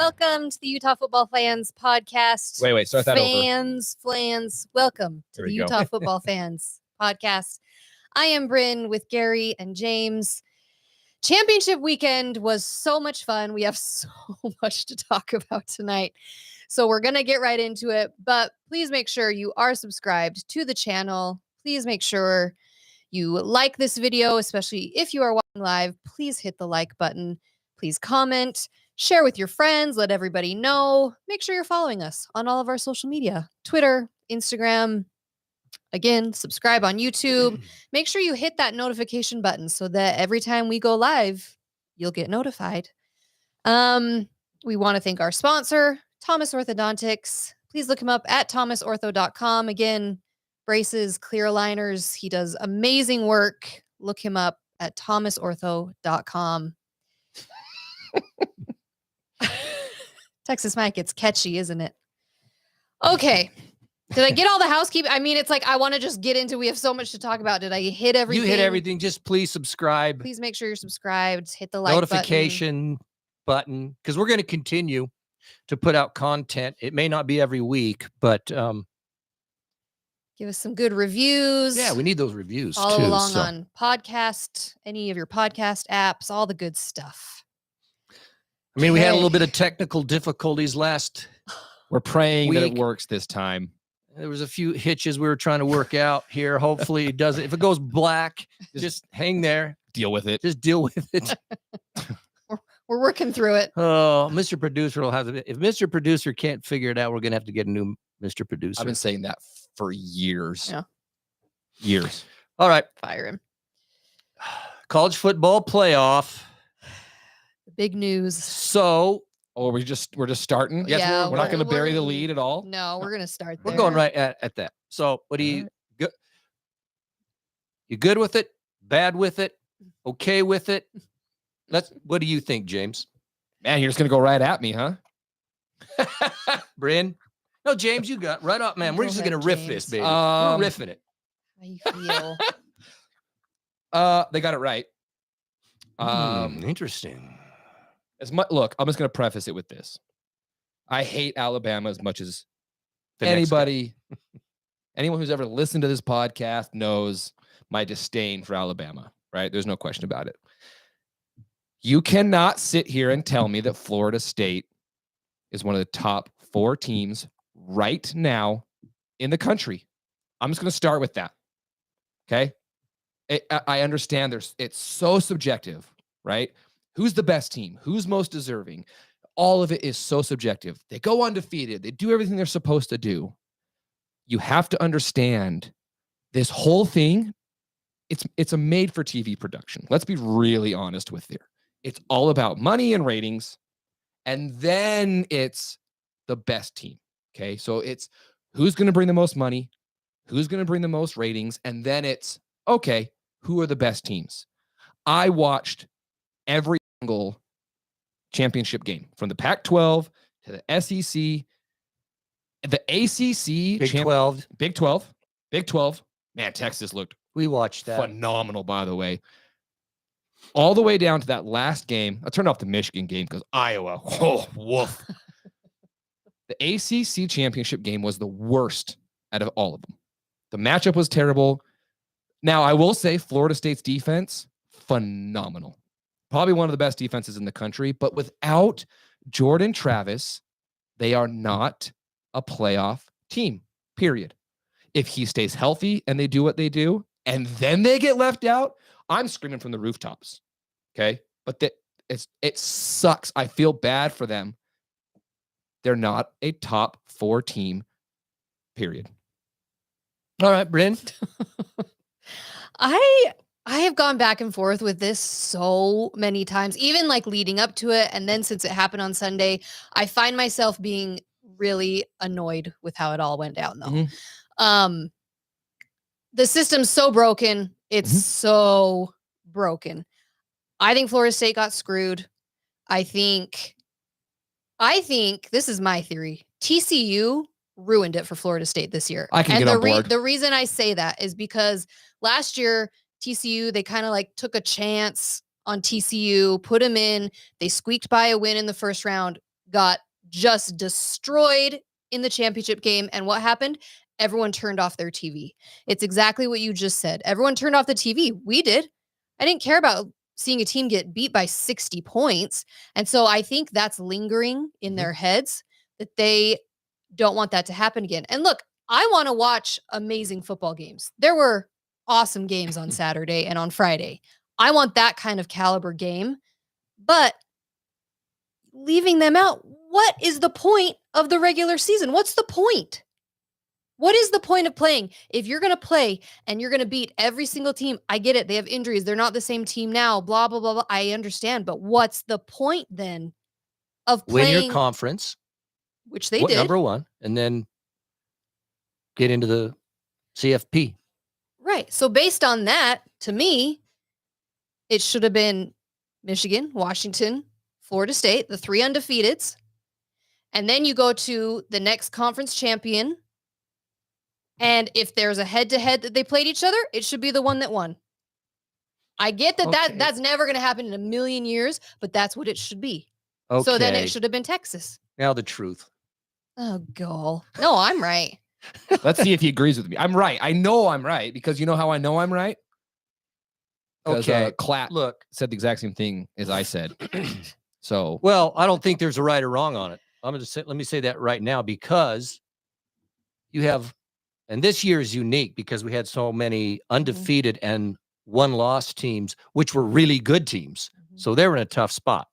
Welcome to the Utah Football Fans Podcast. Wait, start that over. Flans, welcome to the Utah Football Fans Podcast. I am Bryn with Gary and James. Championship weekend was so much fun. We have so much to talk about tonight. So we're going to get right into it. But please make sure you are subscribed to the channel. Please make sure you like this video, especially if you are watching live. Please hit the like button. Please comment. Share with your friends. Let everybody know. Make sure you're following us on all of our social media. Twitter, Instagram. Again, subscribe on YouTube. Make sure you hit that notification button so that every time we go live, you'll get notified. We want to thank our sponsor, Thomas Orthodontics. Please look him up at thomasortho.com. Again, braces, clear aligners. He does amazing work. Look him up at thomasortho.com. Texas Mike, it's catchy, isn't it? Okay. Did I get all the housekeeping? I mean, it's like I want to just get into. We have so much to talk about. Did I hit everything? You hit everything. Just please subscribe. Please make sure you're subscribed. Hit the like notification button because we're going to continue to put out content. It may not be every week, but give us some good reviews. Yeah, we need those reviews all too. Along on podcast, any of your podcast apps, all the good stuff. I mean, we had a little bit of technical difficulties last. We're praying week. that it works this time. There was a few hitches we were trying to work out here. Hopefully it doesn't. If it goes black, just hang there. Deal with it. Just deal with it. We're working through it. Oh, Mr. Producer will have to. If Mr. Producer can't figure it out, we're going to have to get a new Mr. Producer. I've been saying that for years. Yeah. Years. All right. Fire him. College football playoff. The big news. So. Oh, we're just starting? Yes, yeah, we're not going to bury the lead at all? No, we're going to start there. We're going right at that. So what do you good? You good with it? Bad with it? Okay with it? What do you think, James? Man, you're just going to go right at me, huh? Bryn? No, James, you got right up, man. We're just going to riff this, baby. We're riffing it. How you feel? They got it right. Interesting. Look, I'm just going to preface it with this. I hate Alabama as much as anyone who's ever listened to this podcast knows my disdain for Alabama, right? There's no question about it. You cannot sit here and tell me that Florida State is one of the top 4 teams right now in the country. I'm just going to start with that. Okay? I understand it's so subjective, right? Who's the best team? Who's most deserving? All of it is so subjective. They go undefeated. They do everything they're supposed to do. You have to understand this whole thing. It's a made-for-TV production. Let's be really honest with you. It's all about money and ratings, and then it's the best team. Okay, so it's who's going to bring the most money, who's going to bring the most ratings, and then it's okay. Who are the best teams? I watched every single championship game from the Pac12 to the SEC, the ACC, Big 12. Man, Texas looked phenomenal, by the way. All the way down to that last game. I turned off the Michigan game because Iowa. Oh, woof. The ACC championship game was the worst out of all of them. The matchup was terrible. Now, I will say Florida State's defense, phenomenal. Probably one of the best defenses in the country, but without Jordan Travis, they are not a playoff team, period. If he stays healthy and they do what they do, and then they get left out, I'm screaming from the rooftops, okay? But it sucks. I feel bad for them. They're not a top 4 team, period. All right, Bryn. I have gone back and forth with this so many times, even like leading up to it. And then since it happened on Sunday, I find myself being really annoyed with how it all went down though. Mm-hmm. The system's so broken. It's so broken. I think Florida State got screwed. I think this is my theory. TCU ruined it for Florida State this year. I can get on board. The reason I say that is because last year, TCU, they kind of like took a chance on TCU, put them in. They squeaked by a win in the first round. got just destroyed in the championship game. And what happened? Everyone turned off their TV. It's exactly what you just said. Everyone turned off the TV. We did. I didn't care about seeing a team get beat by 60 points. And so I think that's lingering in their heads, that they don't want that to happen again. And look, I want to watch amazing football games. There were awesome games on Saturday and on Friday. I want that kind of caliber game. But leaving them out, what is the point of the regular season? What's the point? What is the point of playing? If you're going to play and you're going to beat every single team, I get it. They have injuries. They're not the same team now, blah, blah, blah, blah. I understand. But what's the point then of playing? Win your conference. Which they did. Number one. And then get into the CFP. Right. So based on that, to me, it should have been Michigan, Washington, Florida State, the 3 undefeateds. And then you go to the next conference champion. And if there's a head-to-head that they played each other, it should be the one that won. I get that that's never going to happen in a million years, but that's what it should be. Okay. So then it should have been Texas. Now the truth. Oh, God. No, I'm right. Let's see if he agrees with me. I'm right. I know I'm right, because you know how I know I'm right? Okay. Clatt Look, said the exact same thing as I said. So, well, I don't think there's a right or wrong on it. I'm going to say, let me say that right now, because you have, and this year is unique because we had so many undefeated and one-loss teams, which were really good teams. So they were in a tough spot.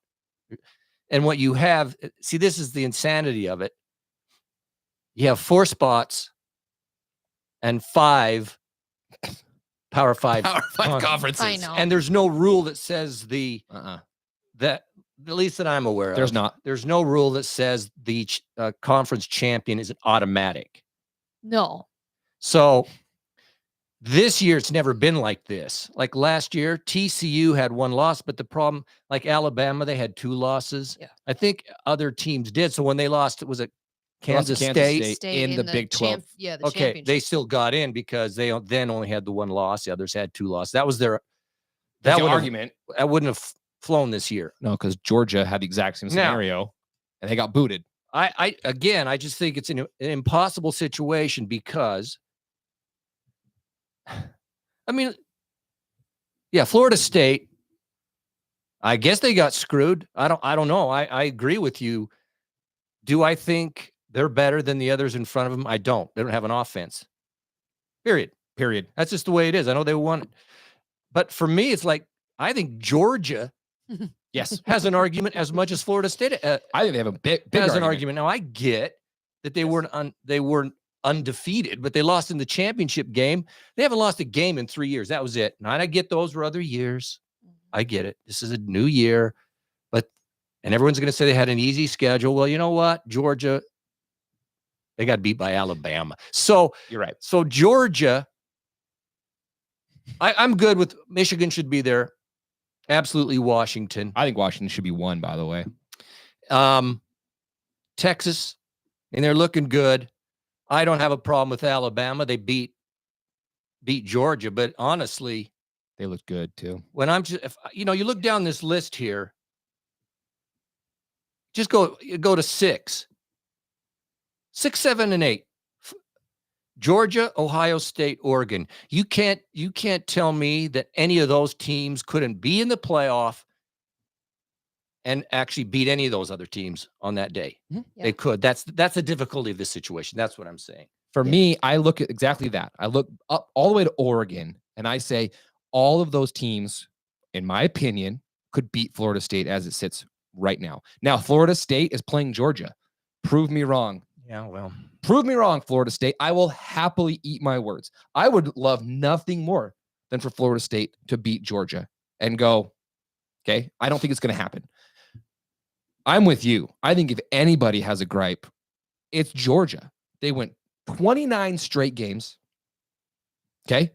And what you have, see, this is the insanity of it. You have 4 spots and 5 Power 5 conferences. I know. And there's no rule that says that, at least that I'm aware of. There's not. There's no rule that says the conference champion is an automatic. No. So this year, it's never been like this. Like last year, TCU had 1 loss, but the problem, like Alabama, they had 2 losses. Yeah. I think other teams did. So when they lost, it was at Kansas State in the Big 12. The okay, they still got in because they then only had the 1 loss. The others had 2 losses. That was their argument. That wouldn't have flown this year. No, because Georgia had the exact same scenario, and they got booted. I just think it's an impossible situation because, I mean, yeah, Florida State, I guess they got screwed. I don't know. I agree with you. Do I think they're better than the others in front of them? I don't. They don't have an offense. Period. That's just the way it is. I know they won. But for me, it's like, I think Georgia Yes, has an argument as much as Florida State. I think they have a big has an argument. Now, I get that they weren't undefeated, but they lost in the championship game. They haven't lost a game in 3 years. That was it. And I get those were other years. I get it. This is a new year. And everyone's going to say they had an easy schedule. Well, you know what? Georgia, they got beat by Alabama. So you're right. So Georgia, I'm good with Michigan should be there. Absolutely Washington. I think Washington should be 1, by the way. Texas, and they're looking good. I don't have a problem with Alabama. They beat Georgia, but honestly, they look good too. When you look down this list here, just go to 6, 7, and 8. Georgia, Ohio State, Oregon. You can't tell me that any of those teams couldn't be in the playoff and actually beat any of those other teams on that day. Yeah. They could. That's the difficulty of this situation. That's what I'm saying. For me, I look at exactly that. I look up all the way to Oregon, and I say all of those teams, in my opinion, could beat Florida State as it sits right now. Now, Florida State is playing Georgia. Prove me wrong. Yeah, well. Prove me wrong, Florida State. I will happily eat my words. I would love nothing more than for Florida State to beat Georgia and go, okay, I don't think it's going to happen. I'm with you. I think if anybody has a gripe, it's Georgia. They went 29 straight games. Okay.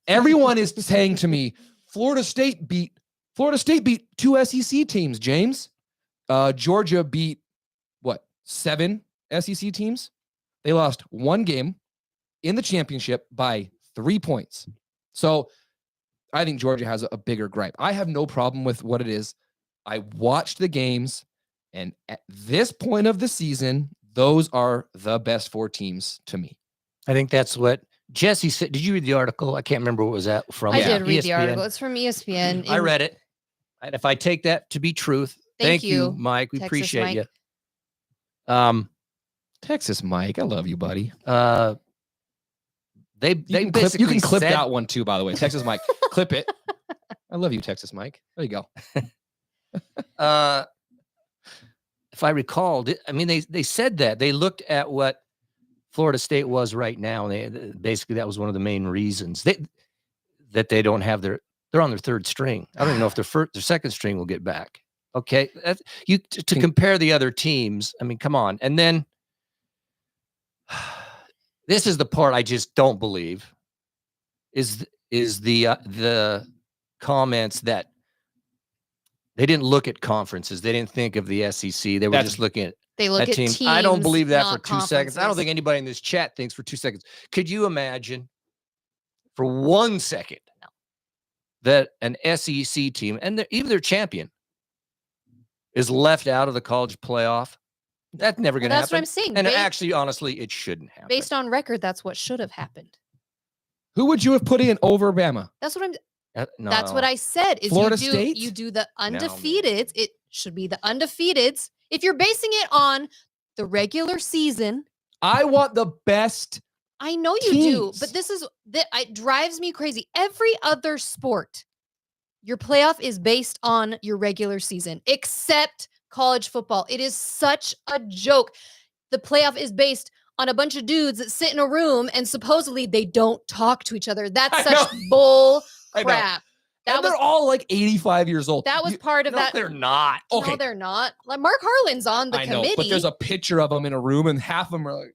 Everyone is saying to me, Florida State beat 2 SEC teams, James. Georgia beat 7 SEC teams. They lost 1 game in the championship by 3 points. So I think Georgia has a bigger gripe. I have no problem with what it is. I watched the games. And at this point of the season, those are the best 4 teams to me. I think that's what Jesse said. Did you read the article? I can't remember what was that from. I did read the ESPN. article. It's from ESPN. I read it. And if I take that to be truth, thank you, Mike. We Texas appreciate Mike. you. Texas Mike, I love you, buddy. They You basically can clip said, that one too, by the way. Texas Mike, clip it. I love you, Texas Mike. There you go. If I recall, I mean, they said that they looked at what Florida State was right now. And basically that was one of the main reasons that they don't have they're on their 3rd string. I don't even know if their 2nd string will get back. Okay. To compare the other teams. I mean, come on. And then this is the part I just don't believe is the comments that they didn't look at conferences. They didn't think of the SEC. They were just looking at teams. I don't believe that for 2 seconds. I don't think anybody in this chat thinks for 2 seconds. Could you imagine for 1 second that an SEC team and even their champion is left out of the college playoff? That's never going to happen. That's what I'm saying. And actually, honestly, it shouldn't happen. Based on record, that's what should have happened. Who would you have put in over Bama? That's what I'm. No. That's what I said. Is Florida you State? do the undefeateds. It should be the undefeateds. If you're basing it on the regular season, I want the best. I know you do, but it drives me crazy. Every other sport, your playoff is based on your regular season, except college football. It is such a joke. The playoff is based on a bunch of dudes that sit in a room and supposedly they don't talk to each other. That's such bull crap. They're all like 85 years old. That was part of that. They're not. Okay. No, they're not. Like Mark Harlan's on the committee. But there's a picture of them in a room and half of them are like,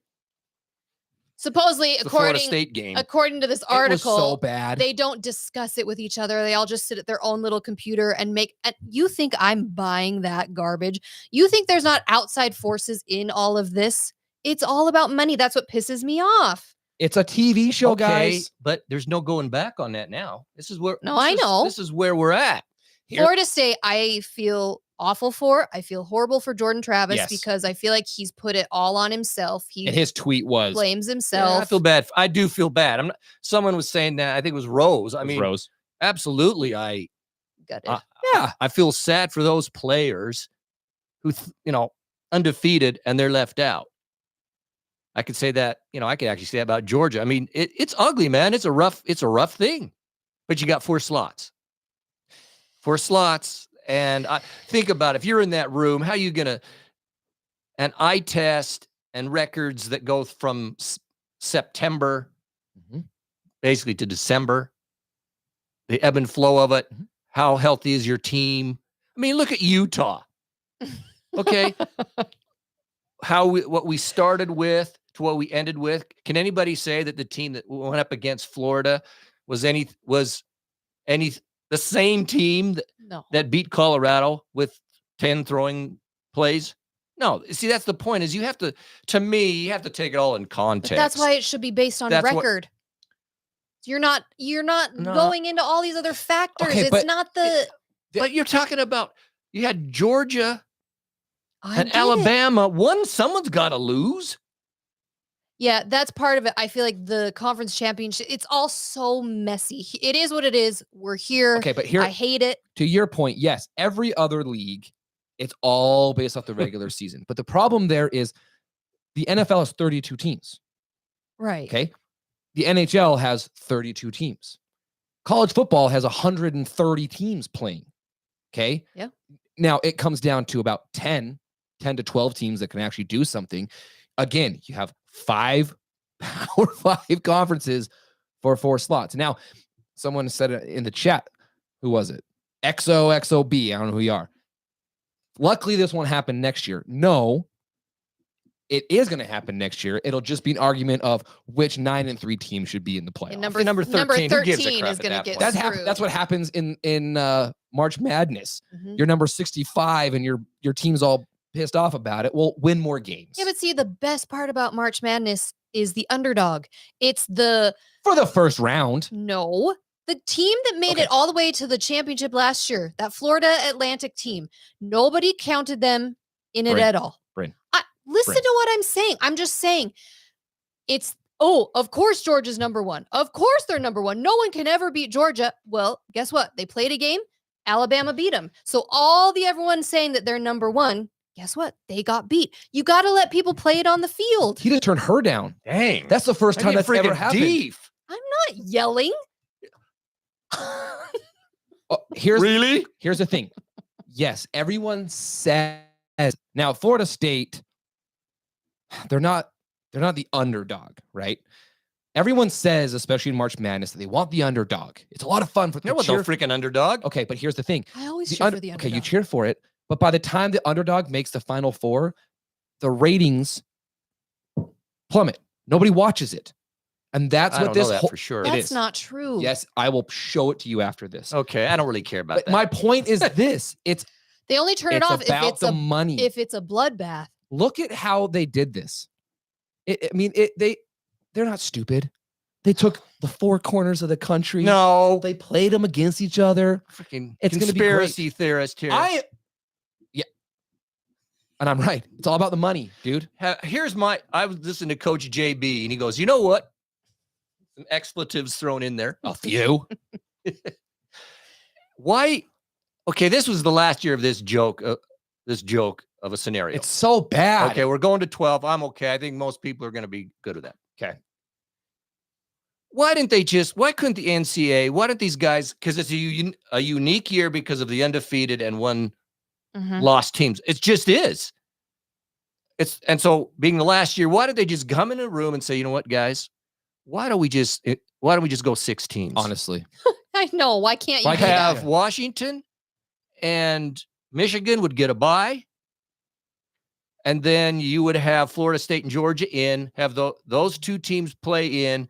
supposedly, the Florida State game. According to this article, it was so bad. They don't discuss it with each other. They all just sit at their own little computer and make. And you think I'm buying that garbage? You think there's not outside forces in all of this? It's all about money. That's what pisses me off. It's a TV show, guys. But there's no going back on that now. This is where. No, I know. This is where we're at. Florida State, I feel awful for. I feel horrible for Jordan Travis because I feel like he's put it all on himself. And his tweet was blames himself. Yeah, I feel bad. I do feel bad. I'm not. Someone was saying that. I think it was Rose. I mean, Rose. Absolutely. I feel sad for those players who, undefeated and they're left out. I could say that. I could actually say that about Georgia. I mean, it's ugly, man. It's a rough thing. But you got 4 slots. 4 slots. And think about it. If you're in that room, how are you going to, an eye test and records that go from September basically to December, the ebb and flow of it. How healthy is your team? I mean, look at Utah. Okay. What we started with to what we ended with. Can anybody say that the team that went up against Florida was the same team that beat Colorado with 10 throwing plays? No. See, that's the point is you have to take it all in context. But that's why it should be based on record. You're not going into all these other factors. Okay, but you're talking about, you had Georgia and Alabama. Someone's got to lose. Yeah, that's part of it. I feel like the conference championship, it's all so messy. It is what it is. We're here. Okay, but I hate it. To your point, yes, every other league, it's all based off the regular season. But the problem there is the NFL has 32 teams. Right. Okay. The NHL has 32 teams. College football has 130 teams playing. Okay. Yeah. Now it comes down to about 10 to 12 teams that can actually do something. Again, you have 5 Power 5 conferences for 4 slots. Now, someone said it in the chat. Who was it? XOXOB. I don't know who you are. Luckily, this won't happen next year. No, it is going to happen next year. It'll just be an argument of which 9-3 team should be in the playoff. Number 13 is going to get screwed. That's what happens in March Madness. You're number 65 and your team's all pissed off about it. Well, win more games. Yeah, but see, the best part about March Madness is the underdog. It's for the first round. No. The team that made it all the way to the championship last year, that Florida Atlantic team, nobody counted them in it at all. Listen to what I'm saying. I'm just saying of course Georgia's number one. Of course they're number one. No one can ever beat Georgia. Well, guess what? They played a game. Alabama beat them. So everyone saying that they're number one, guess what? They got beat. You got to let people play it on the field. He just turned her down. Dang. That's the first time that's ever happened. Deep. I'm not yelling. Here's Here's the thing. Yes, everyone says now Florida State, they're not the underdog, right? Everyone says, especially in March Madness, that they want the underdog. It's a lot of fun for no freaking underdog. Okay, but here's the thing. I always cheer for the underdog. Okay, you cheer for it, but by the time the underdog makes the Final Four, the ratings plummet. Nobody watches it. And that's what this for sure. That's not true. Yes, I will show it to you after this. Okay, I don't really care about but that. my point is this. They only turn it off if it's the money. If it's a bloodbath. Look at how they did this. They're not stupid. They took the four corners of the country. No. They played them against each other. Freaking it's conspiracy theorist here. And I'm right. It's all about the money, dude. I was listening to Coach JB, and he goes, you know what? Some expletives thrown in there. A few. Why? Okay, this was the last year of this joke of a scenario. It's so bad. Okay, we're going to 12. I'm okay. I think most people are going to be good with that. Okay. Why couldn't the NCAA, why don't these guys, because it's a unique year because of the undefeated and one lost teams. It just is. And so being the last year, why did they just come in a room and say, you know what, guys, why don't we just go 6 teams? Honestly. I know. Why can't you have Washington and Michigan would get a bye? And then you would have Florida State and Georgia have those 2 teams play in.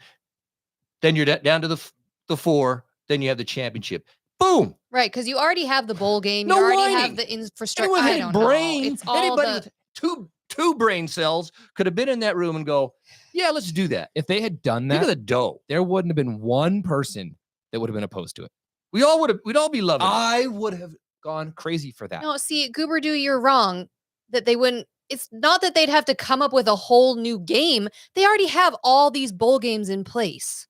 Then you're down to the 4. Then you have the championship. Boom. Right, because you already have the bowl game. No you already whining. have the infrastructure. Anyone I with don't a brain, know. It's all anybody with two brain cells could have been in that room and go, yeah, let's do that. If they had done Think that, of the dough. there wouldn't have been one person that would have been opposed to it. We'd all be loving it. I would have gone crazy for that. No, see, Goober, you're wrong. That they wouldn't. It's not that they'd have to come up with a whole new game. They already have all these bowl games in place.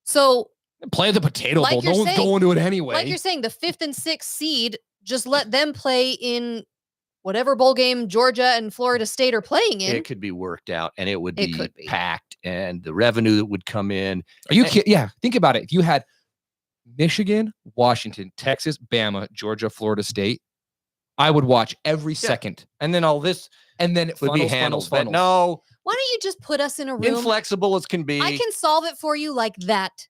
So play the Potato Bowl. No one's going to it anyway. Like you're saying, the 5th and 6th seed, just let them play in whatever bowl game Georgia and Florida State are playing in. It could be worked out, and it would be packed, and the revenue that would come in. Are you kidding? Yeah, think about it. If you had Michigan, Washington, Texas, Bama, Georgia, Florida State, I would watch every second. And then all this, and then it would be handled. But no. Why don't you just put us in a room? Inflexible as can be. I can solve it for you like that.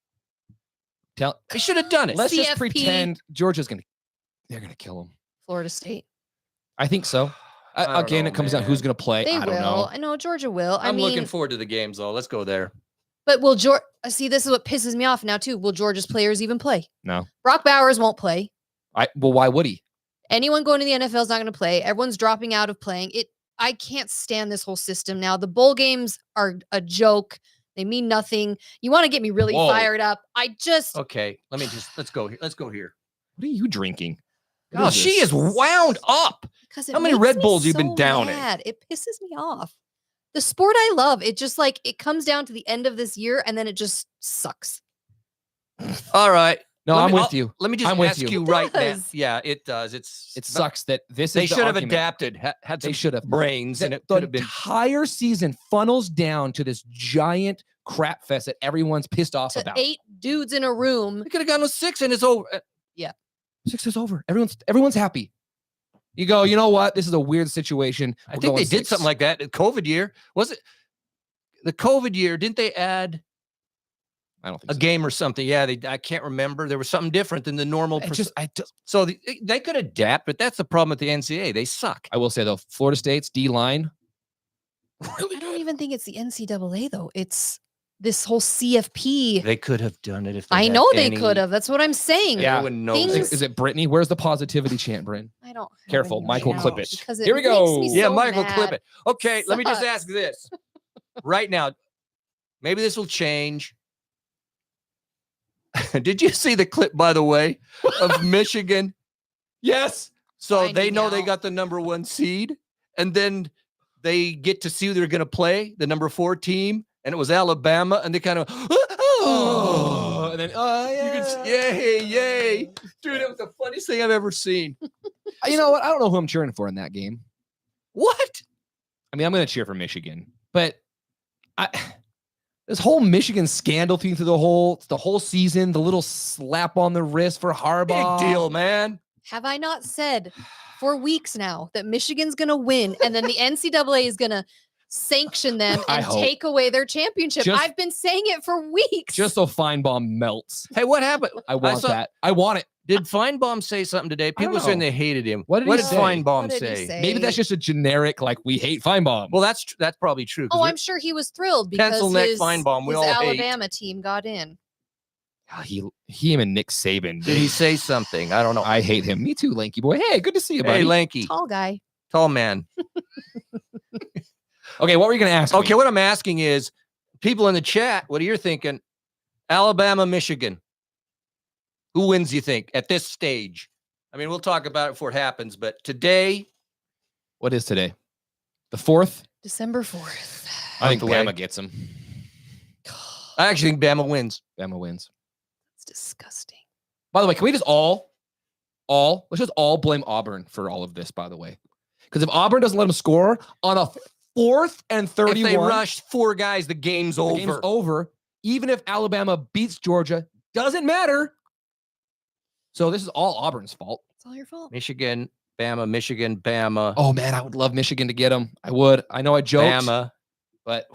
They should have done it. Let's just pretend they're going to kill them. Florida State. I think so. Again, it comes down who's going to play. I don't know. I know Georgia will. I'm looking forward to the games, though. Let's go there. But will Georgia see? This is what pisses me off now too. Will Georgia's players even play? No. Brock Bowers won't play. Well, why would he? Anyone going to the NFL is not going to play. Everyone's dropping out of playing. I can't stand this whole system now. The bowl games are a joke. They mean nothing. You want to get me really fired up. Okay. Let's go here. Let's go here. What are you drinking? Oh, she is wound up. How many Red Bulls have you been downing? It pisses me off. The sport I love, it just it comes down to the end of this year and then it just sucks. All right. No, I'm with you. Let me just ask you right now. Yeah, it does. It sucks that this they is should have adapted. They should have brains, and it could have been. The entire season funnels down to this giant crap fest that everyone's pissed off about. 8 dudes in a room. We could have gone with 6, and it's over. Yeah, 6 is over. Everyone's happy. You go. You know what? This is a weird situation. I think they did something like that. The COVID year, was it? The COVID year, didn't they add? I don't think a game or something. Yeah, I can't remember. There was something different than the normal. So they could adapt, but that's the problem with the NCAA. They suck. I will say though, Florida State's D-line. Really I don't even think it's the NCAA though. It's this whole CFP. They could have done it if I know they could have. That's what I'm saying. Yeah, is it Brittany? Where's the positivity chant, Bryn? I don't. Careful, Michael, clip it. Here we go. Yeah, Michael, clip it. Okay, let me just ask this right now. Maybe this will change. Did you see the clip, by the way, of Michigan? Yes. So they know they got the #1 seed, and then they get to see who they're going to play, the number 4 team, and it was Alabama, and they kind of, and then, yay. Dude, it was the funniest thing I've ever seen. You know what? I don't know who I'm cheering for in that game. What? I mean, I'm going to cheer for Michigan, but this whole Michigan scandal thing through the whole season, the little slap on the wrist for Harbaugh. Big deal, man. Have I not said for weeks now that Michigan's going to win and then the NCAA is going to sanction them and take away their championship? I've been saying it for weeks. Just so Feinbaum melts. Hey, what happened? I want that. I want it. Did Feinbaum say something today? People saying they hated him. What did Feinbaum say? Maybe that's just a generic, like, we hate Feinbaum. Well, that's probably true. Oh, I'm sure he was thrilled because his Alabama team got in. Him and Nick Saban. Did he say something? I don't know. I hate him. Me too, lanky boy. Hey, good to see you, buddy. Hey, lanky. Tall guy. Tall man. Okay, what were you going to ask me? Okay, what I'm asking is, people in the chat, what are you thinking? Alabama, Michigan. Who wins, you think, at this stage? I mean, we'll talk about it before it happens, but today. What is today? The 4th? December 4th. I think Bama gets him. I actually think Bama wins. Bama wins. That's disgusting. By the way, can we just let's just all blame Auburn for all of this, by the way. Because if Auburn doesn't let them score on a 4th and 31. If they rush 4 guys, the game's over. Game's over. Even if Alabama beats Georgia, doesn't matter. So this is all Auburn's fault. It's all your fault. Michigan, Bama. Oh, man, I would love Michigan to get them. I would. I know I joked. Bama. But.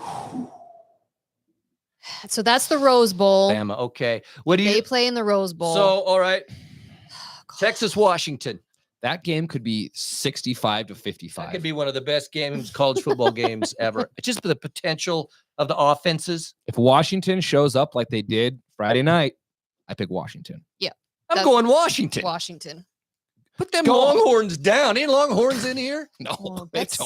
So that's the Rose Bowl. Bama, okay. What do They play in the Rose Bowl. So, all right. Texas, Washington. That game could be 65 to 55. That could be one of the best college football games ever. Just for the potential of the offenses. If Washington shows up like they did Friday night, I pick Washington. Yeah. I'm going Washington. Washington. Put them Longhorns down. Any Longhorns in here? No, well, that's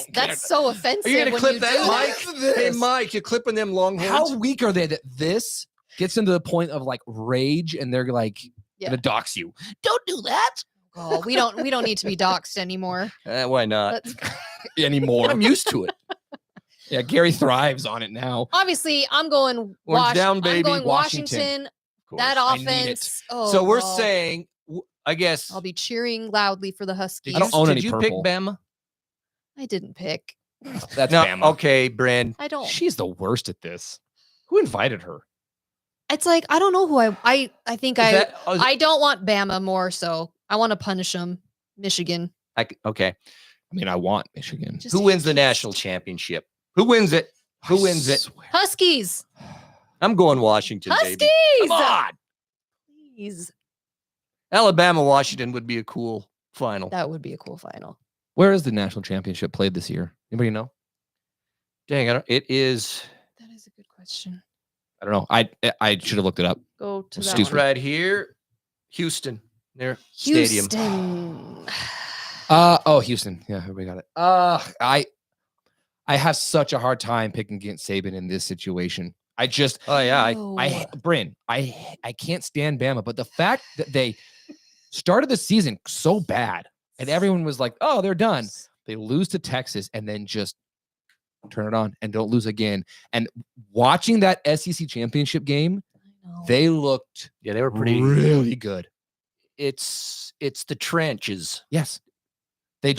so offensive. Are you going to clip that, Mike? Hey, Mike, you're clipping them Longhorns? How weak are they that this gets into the point of like rage and they're like going to dox you? Don't do that. Oh, we don't need to be doxxed anymore. Why not? Anymore. I'm used to it. Yeah, Gary thrives on it now. Obviously, I'm going down, baby. I'm going Washington. That offense. Oh, so we're saying, I guess. I'll be cheering loudly for the Huskies. I don't own any purple. Did you pick Bama? I didn't pick. That's Bama. Okay, Brand. I don't. She's the worst at this. Who invited her? It's like, I don't know who I think I don't want Bama more so. I want to punish them. Michigan. Okay. I mean, I want Michigan. Who wins the national championship? Who wins it? Who wins it? Huskies. I'm going Washington, Huskies. baby. Come on. Please. Alabama, Washington would be a cool final. That would be a cool final. Where is the national championship played this year? Anybody know? Dang, it is. That is a good question. I don't know. I should have looked it up. Go to that It's right here. Houston. Their stadium. Houston. Yeah, we got it. I have such a hard time picking against Saban in this situation. I can't stand Bama, but the fact that they started the season so bad and everyone was like, oh, they're done. They lose to Texas and then just turn it on and don't lose again. And watching that SEC championship game, they looked they were really good. It's the trenches. Yes. They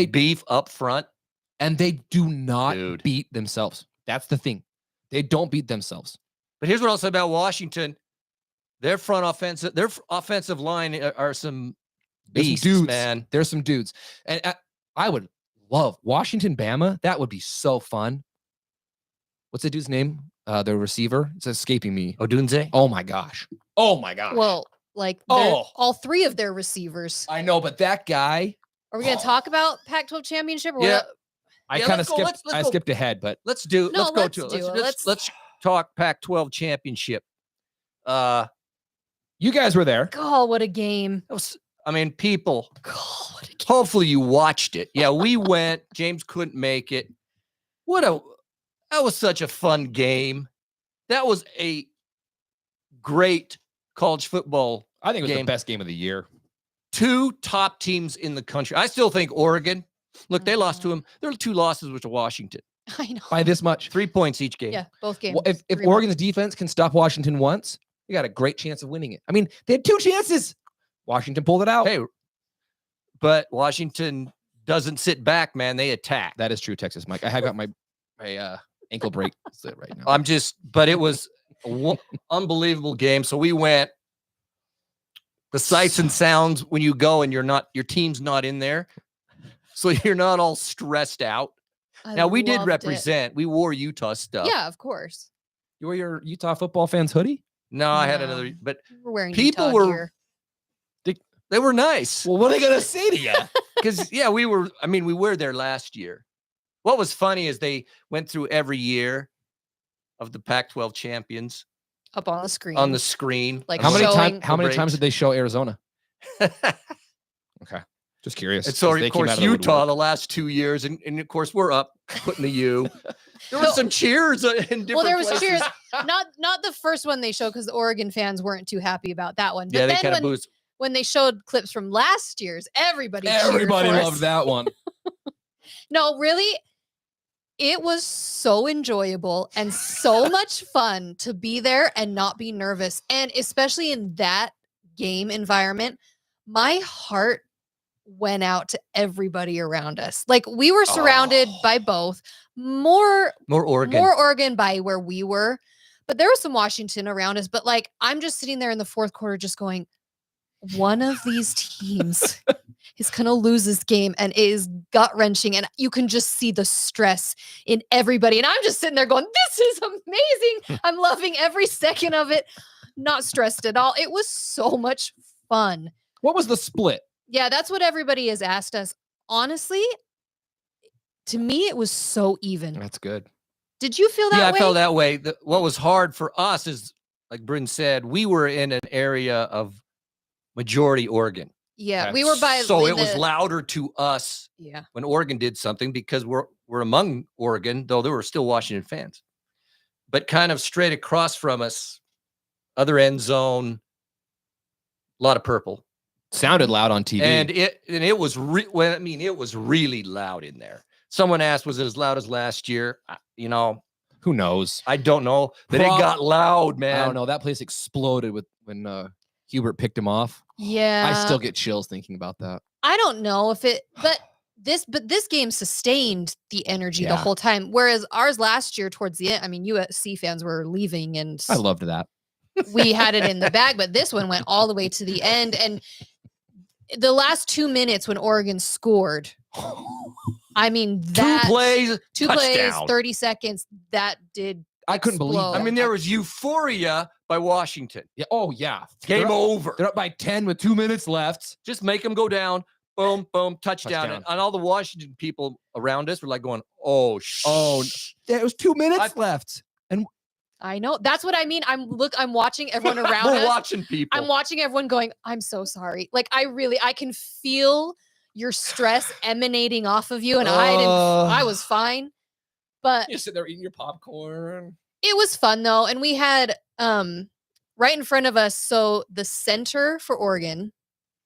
beef up front. And they do not beat themselves. That's the thing. They don't beat themselves. But here's what I'll say about Washington. Their offensive line are some beasts, dudes, man. There's some dudes. And I would love Washington, Bama. That would be so fun. What's the dude's name? The receiver? It's escaping me. Odunze? Oh my gosh. Well, like all 3 of their receivers. I know, but that guy. Are we going to talk about Pac-12 Championship? Or what? I kind of skipped. I skipped ahead, but let's talk Pac-12 Championship. You guys were there. God, what a game! People. God, what a game. Hopefully you watched it. Yeah, we went. James couldn't make it. That was such a fun game. That was a great college football. I think it was the best game of the year. 2 top teams in the country. I still think Oregon Look, they lost to him. There were 2 losses to Washington. I know. By this much. 3 points each game. Yeah, both games. Well, if Oregon's defense can stop Washington once, you got a great chance of winning it. I mean, they had 2 chances. Washington pulled it out. Hey, but Washington doesn't sit back, man. They attack. That is true, Texas Mike. I have got my ankle break right now. But it was an unbelievable game. So we went the sights and sounds when you go and your team's not in there. So you're not all stressed out. Now we did represent. We wore Utah stuff. Yeah, of course. You wore your Utah football fans hoodie? No, I had another, but we're wearing people Utah were gear. They were nice. Well, what are they gonna say to you? Because we were there last year. What was funny is they went through every year of the Pac12 champions Up on the screen. on the screen. Like how showing- many times did they show Arizona? Okay, just curious. And so, 'cause they of came course, out of the Utah woodwork. the last 2 years, and of course we're up putting the U. There were some cheers in different Well, there was places. cheers. Not the first one they showed because the Oregon fans weren't too happy about that one. But Yeah, they then kind of boost. when they showed clips from last year's, everybody cheered for loved us. that one. No, really, it was so enjoyable and so much fun to be there and not be nervous. And especially in that game environment, my heart went out to everybody around us. Like we were surrounded by both more Oregon by where we were, but there was some Washington around us. But like, I'm just sitting there in the fourth quarter, just going, one of these teams is going to lose this game, and it is gut wrenching. And you can just see the stress in everybody. And I'm just sitting there going, this is amazing. I'm loving every second of it. Not stressed at all. It was so much fun. What was the split? Yeah, that's what everybody has asked us. Honestly, to me, it was so even. That's good. Did you feel that way? Yeah, I felt that way. What was hard for us is, like Bryn said, we were in an area of majority Oregon. Yeah, we were by. So it was louder to us. Yeah. When Oregon did something, because we're among Oregon, though there were still Washington fans. But kind of straight across from us, other end zone, a lot of purple. Sounded loud on TV. And it was it was really loud in there. Someone asked, was it as loud as last year? Who knows? I don't know, but it got loud, man. I don't know. That place exploded when Hubert picked him off. Yeah. I still get chills thinking about that. I don't know if it, but this game sustained the energy the Yeah. whole time. Whereas ours last year towards the end, I mean, USC fans were leaving and I loved that. we had it in the bag, but this one went all the way to the end. And the last 2 minutes when Oregon scored, I mean, that two plays, touchdown. 30 seconds, that did. I couldn't believe explode. that. I mean, there was euphoria by Washington. Yeah. Oh, yeah. Game over. They're up by 10 with 2 minutes left. Just make them go down. Boom, boom, touchdown. Touchdown. And all the Washington people around us were like going, oh, There was 2 minutes left. And I know. That's what I mean. I'm watching everyone around we're us. watching people. I'm watching everyone going, I'm so sorry. Like I can feel your stress emanating off of you. And I was fine, but you sit there eating your popcorn. it was fun though. And we had, right in front of us. So the center for Oregon,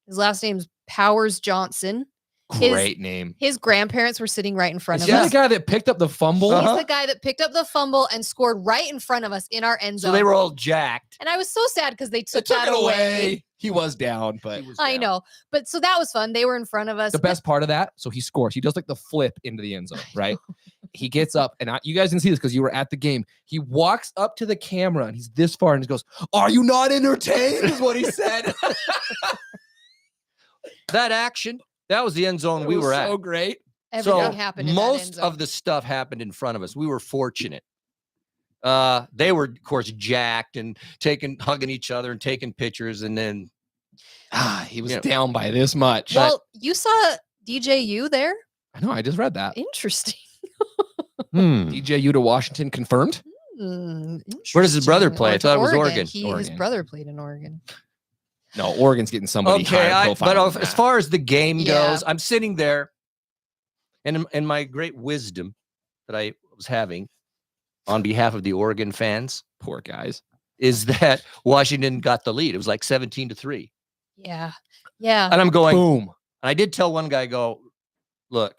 his last name's Powers Johnson. Great name. His grandparents were sitting right in front Is of he us. the guy that picked up the fumble? He's the guy that picked up the fumble and scored right in front of us in our end zone. So they were all jacked. And I was so sad because they They took took that it away. away. He was down, but He was I down. know. But so that was fun. They were in front of us. the best part of that, so he scores. He does like the flip into the end zone, right? He gets up, and you guys can see this because you were at the game. He walks up to the camera, and he's this far, and he goes, "Are you not entertained?" Is what he said. That action, that was the end zone we It was were so at. great. Everything So happened in that end most zone. of the stuff happened in front of us. We were fortunate. They were, of course, jacked and hugging each other and taking pictures. And then He was down by this much. Well, you saw DJU there? I know. I just read that. Interesting. DJU to Washington confirmed. Where does his brother Interesting. play? I Or to thought it was Oregon. His Oregon. brother played in Oregon. No, Oregon's getting somebody Okay, higher profile but than as that. far as the game Yeah. goes, I'm sitting there, and in my great wisdom that I was having on behalf of the Oregon fans, Poor guys. is that Washington got the lead. It was like 17-3. Yeah. Yeah. And I'm going, Boom. and I did tell one guy, look,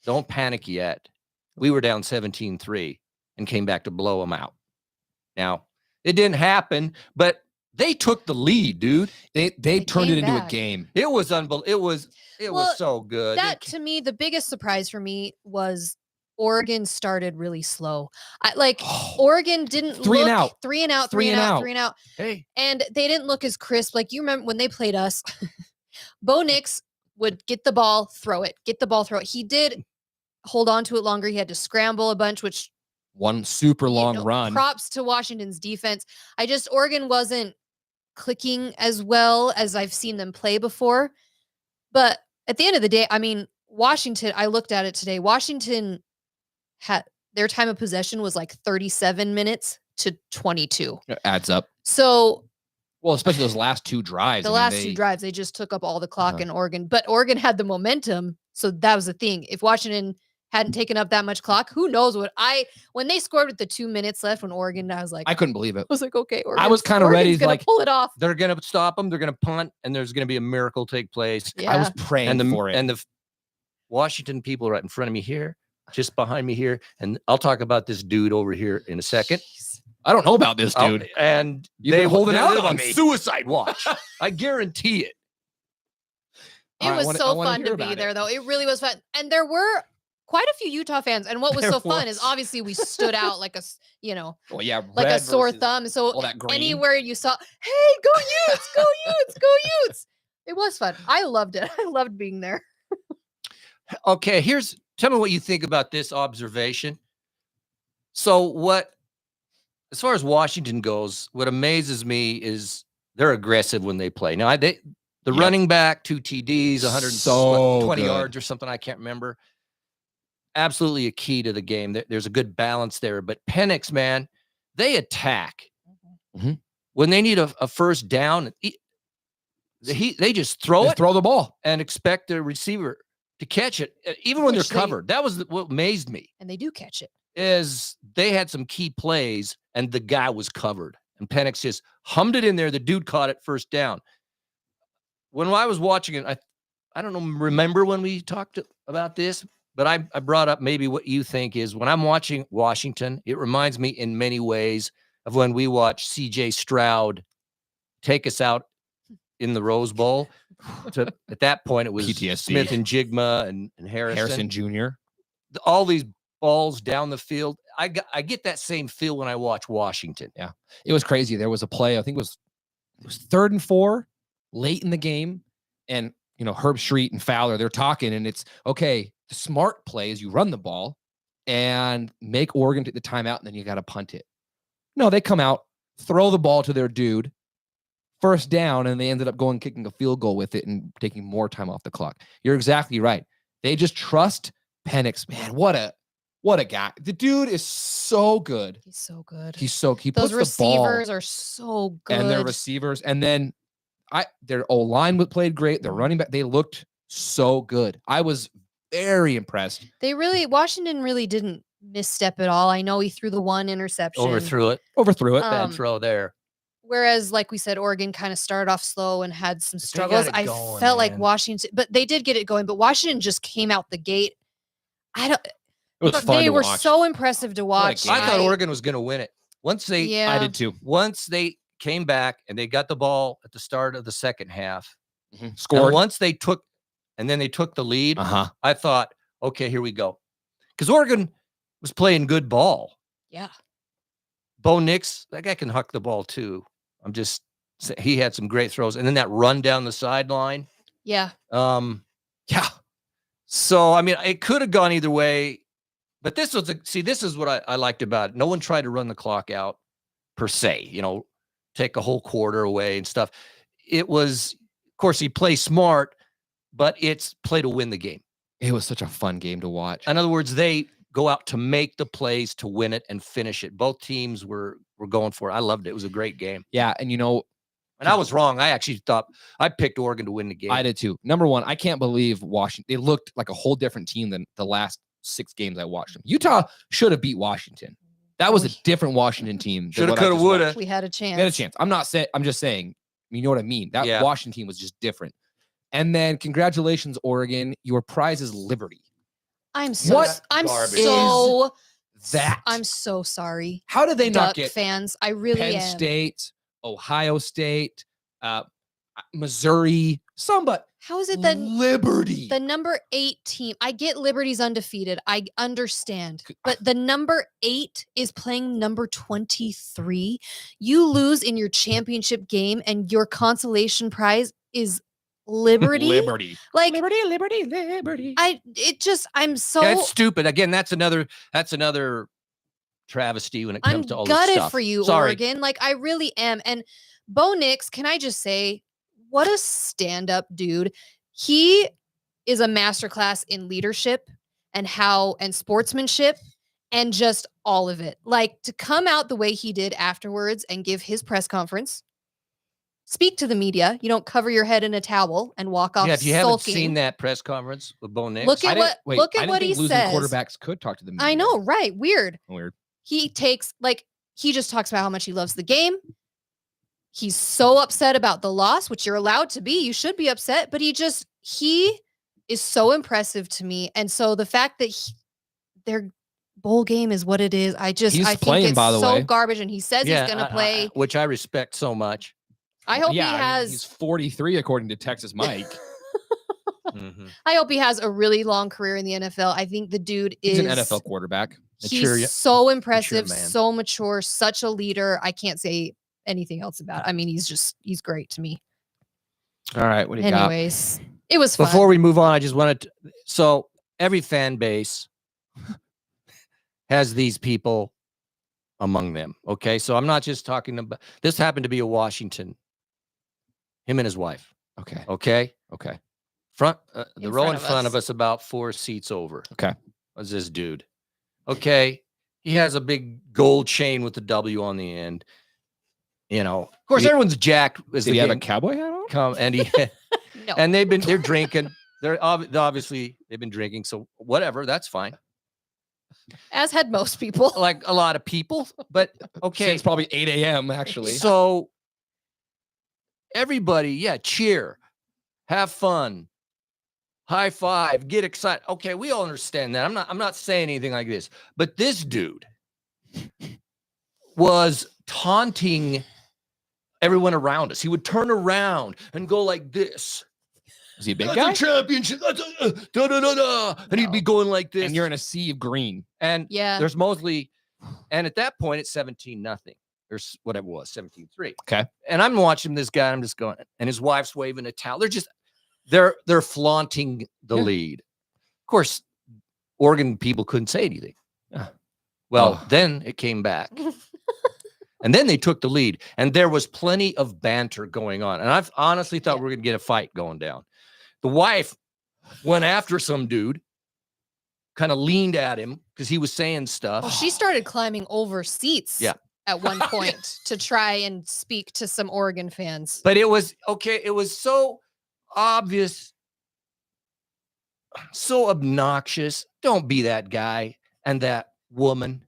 don't panic yet. We were down 17-3 and came back to blow them out. Now, it didn't happen, but they took the lead, dude. They turned came it into a back. game. It was unbelievable. It Well, was so good. That to me, the biggest surprise for me was Oregon started really slow. Oregon didn't Three and look out. three and out. Hey, And they didn't look as crisp. Like you remember when they played us, Bo Nix would get the ball, throw it, get the ball, throw it. He did hold on to it longer. He had to scramble a bunch, which one super long run. Props to Washington's defense. Oregon wasn't clicking as well as I've seen them play before. But at the end of the day, I mean, Washington, I looked at it today. Washington had their time of possession was like 37 minutes to 22. It adds up. So, well, especially those last two drives. Two drives, they just took up all the clock in Oregon. But Oregon had the momentum. So that was the thing. If Washington hadn't taken up that much clock, who knows when they scored with the 2 minutes left when Oregon, I was like, I couldn't believe it. I was like, okay, Oregon, I was kind of ready to like pull it off. They're going to stop them. They're going to punt, and there's going to be a miracle take place. Yeah. I was praying for it. And the Washington people right in front of me here, just behind me here, and I'll talk about this dude over here in a second. Jeez. I don't know about this dude. And they holding out on me. Suicide watch. I guarantee it. It was so fun to be there, though. It really was fun. And there were quite a few Utah fans. And what was so fun is obviously we stood out like a, well, yeah, like a sore thumb. So that green. Anywhere you saw, hey, go Utes, go Utes, go Utes. It was fun. I loved it. I loved being there. Okay, tell me what you think about this observation. So as far as Washington goes, what amazes me is they're aggressive when they play. Now, the running back, 2 TDs, 120 yards or something, I can't remember. Absolutely a key to the game. There's a good balance there. But Penix, man, they attack. Mm-hmm. When they need a first down, they just throw the ball and expect the receiver to catch it, even when they're covered. That was what amazed me. And they do catch it. Is they had some key plays, and the guy was covered. And Penix just hummed it in there. The dude caught it first down. When I was watching it, I don't know, remember when we talked about this, but I brought up maybe what you think is when I'm watching Washington, it reminds me in many ways of when we watched C.J. Stroud take us out in the Rose Bowl. At that point, it was PTSD. Smith and Jigma and Harrison Jr. All these balls down the field. I get that same feel when I watch Washington. Yeah, it was crazy. There was a play, I think it was 3rd and 4 late in the game, and Herb Street and Fowler, they're talking, and it's okay. The smart play is you run the ball and make Oregon take the timeout, and then you got to punt it. No, they come out, throw the ball to their dude, first down, and they ended up kicking a field goal with it and taking more time off the clock. You're exactly right. They just trust Penix. Man, what a guy. The dude is so good. He's so good. He Those puts receivers are so good. And their receivers. And then their O-line played great. Their running back, they looked so good. I was very impressed. Washington really didn't misstep at all. I know he threw the one interception. Overthrew it. Bad throw there. Whereas, like we said, Oregon kind of started off slow and had some struggles. I felt like Washington, but they did get it going. But Washington just came out the gate. It was fun They to were watch. so impressive to watch. I thought Oregon was going to win it. I did too. Once they came back and they got the ball at the start of the second half, scored. Once they took the lead, I thought, okay, here we go. Because Oregon was playing good ball. Yeah. Bo Nix, that guy can huck the ball too. He had some great throws. And then that run down the sideline. Yeah. Yeah. So, I mean, it could have gone either way. But this is what I liked about it. No one tried to run the clock out per se, take a whole quarter away and stuff. It was, of course, he plays smart, but it's play to win the game. It was such a fun game to watch. In other words, they go out to make the plays to win it and finish it. Both teams were going for it. I loved it. It was a great game. Yeah, and and I was wrong. I actually thought I picked Oregon to win the game. I did too. Number one, I can't believe Washington. They looked like a whole different team than the last 6 games I watched them. Utah should have beat Washington. That was a different Washington team. Should have, could have, would have. We had a chance. We had a chance. I'm just saying. You know what I mean? That Washington team was just different. And then, congratulations, Oregon. Your prize is liberty. I'm so What I'm garbage so that? I'm so sorry. How did they not Duck get fans? I really Penn am. State, Ohio State, Missouri, somebody? How is it that Liberty? the number 8 team? I get Liberty's undefeated. I understand, but the number 8 is playing number 23. You lose in your championship game, and your consolation prize is Liberty. Liberty. Like Liberty. I'm so That's stupid. Again, that's another travesty when it comes to all this gutted stuff. for you, Sorry. Oregon. Like, I really am. And Bo Nix, can I just say, what a stand-up dude. He is a masterclass in leadership and sportsmanship and just all of it. Like, to come out the way he did afterwards and give his press conference, speak to the media. You don't cover your head in a towel and walk off Yeah, if you sulking. haven't seen that press conference with Bo Nix, Look at what he losing says. Quarterbacks could talk to the media. I know, right? Weird. Weird. He just talks about how much he loves the game. He's so upset about the loss, which you're allowed to be. You should be upset, but he is so impressive to me. And so the fact that their bowl game is what it is, I think it's so garbage. And he says he's going to play, which I respect so much. I hope he has. He's 43 according to Texas Mike. I hope he has a really long career in the NFL. I think the dude is an NFL quarterback. He's so impressive, so mature, such a leader. I can't say anything else about it. I mean, he's great to me. All right. What do you got? Anyways, it was fun. Before we move on, I just wanted to, so every fan base has these people among them. Okay. So I'm not just talking about, this happened to be a Washington, him and his wife. Okay. Okay. Okay. The row in front of us, about 4 seats over. Okay. Was this dude. Okay. He has a big gold chain with the W on the end. You know, of course, everyone's jacked. Did he have a cowboy hat on? No. And they're drinking. They're obviously they've been drinking. So whatever, that's fine. As had most people. Like a lot of people, but okay. It's probably 8 a.m. actually. So everybody, cheer, have fun, high five, get excited. Okay, we all understand that. I'm not saying anything like this, but this dude was taunting everyone around us. He would turn around and go like this. Is he a big guy? guy? A championship. And he'd be going like this. And you're in a sea of green. And there's mostly, and at that point it's 17-0. There's whatever it was, 17-3. Okay. And I'm watching this guy. I'm just going, and his wife's waving a towel. They're flaunting the lead. Of course, Oregon people couldn't say anything. Well, then it came back. And then they took the lead, and there was plenty of banter going on. And I've honestly thought we were going to get a fight going down. The wife went after some dude, kind of leaned at him because he was saying stuff. Well, she started climbing over seats at one point to try and speak to some Oregon fans. But it was okay. It was so obvious, so obnoxious. Don't be that guy and that woman.